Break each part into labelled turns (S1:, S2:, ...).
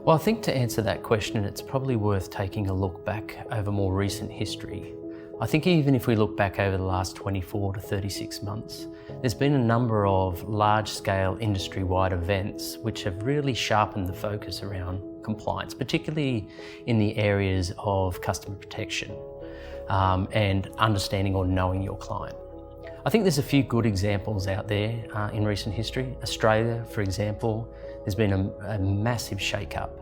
S1: Well, I think to answer that question, it's probably worth taking a look back over more recent history. I think even if we look back over the last 24 to 36 months, there's been a number of large-scale industry-wide events which have really sharpened the focus around compliance, particularly in the areas of customer protection and understanding or knowing your client. I think there's a few good examples out there in recent history. Australia, for example, there's been a massive shake-up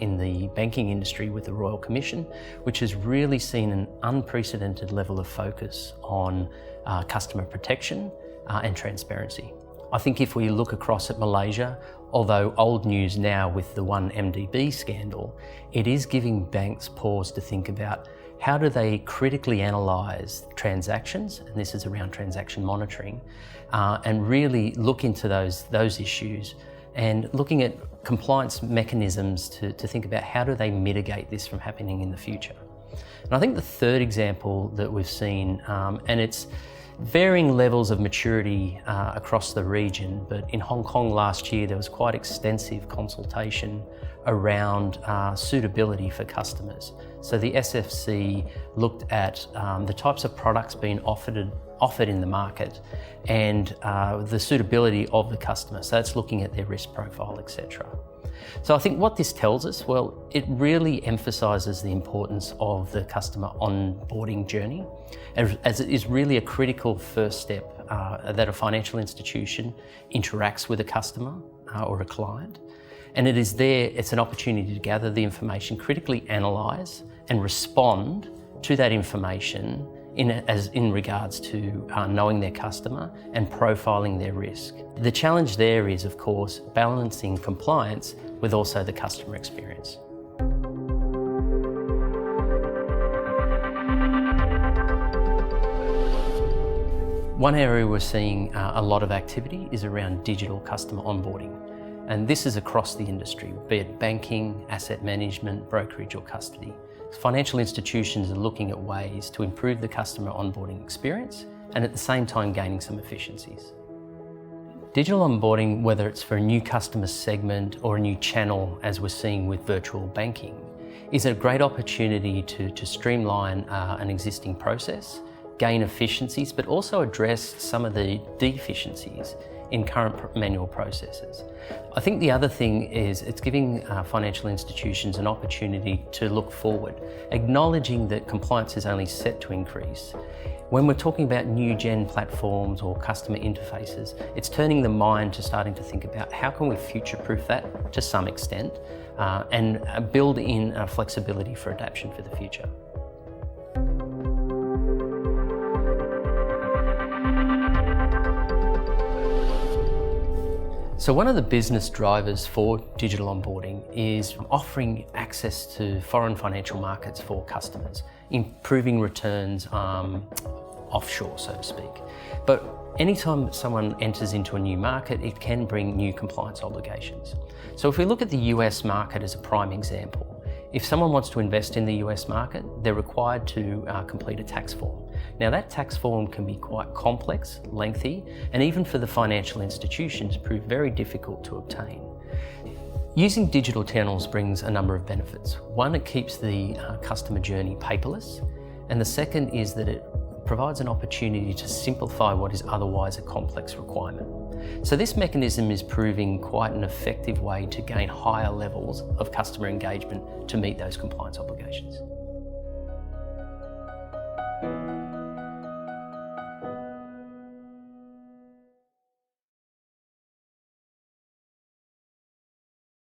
S1: in the banking industry with the Royal Commission, which has really seen an unprecedented level of focus on customer protection and transparency. I think if we look across at Malaysia, although old news now with the 1MDB scandal, it is giving banks pause to think about how do they critically analyse transactions, and this is around transaction monitoring, and really look into those issues and looking at compliance mechanisms to think about how do they mitigate this from happening in the future. And I think the third example that we've seen, and it's varying levels of maturity across the region, but in Hong Kong last year there was quite extensive consultation around suitability for customers. So the SFC looked at the types of products being offered in the market and the suitability of the customer. So it's looking at their risk profile, etc. So I think what this tells us, well, it really emphasises the importance of the customer onboarding journey, as it is really a critical first step that a financial institution interacts with a customer or a client. And it's an opportunity to gather the information, critically analyse and respond to that information in regards to knowing their customer and profiling their risk. The challenge there is, of course, balancing compliance with also the customer experience. One area we're seeing a lot of activity is around digital customer onboarding. And this is across the industry, be it banking, asset management, brokerage or custody. Financial institutions are looking at ways to improve the customer onboarding experience and at the same time gaining some efficiencies. Digital onboarding, whether it's for a new customer segment or a new channel, as we're seeing with virtual banking, is a great opportunity to streamline an existing process, gain efficiencies, but also address some of the deficiencies in current manual processes. I think the other thing is it's giving financial institutions an opportunity to look forward, acknowledging that compliance is only set to increase. When we're talking about new gen platforms or customer interfaces, it's turning the mind to starting to think about how can we future-proof that to some extent and build in flexibility for adaptation for the future. So one of the business drivers for digital onboarding is offering access to foreign financial markets for customers, improving returns offshore, so to speak. But anytime someone enters into a new market, it can bring new compliance obligations. So if we look at the US market as a prime example, if someone wants to invest in the US market, they're required to complete a tax form. Now that tax form can be quite complex, lengthy, and even for the financial institutions prove very difficult to obtain. Using digital channels brings a number of benefits. One, it keeps the customer journey paperless, and the second is that it provides an opportunity to simplify what is otherwise a complex requirement. So this mechanism is proving quite an effective way to gain higher levels of customer engagement to meet those compliance obligations.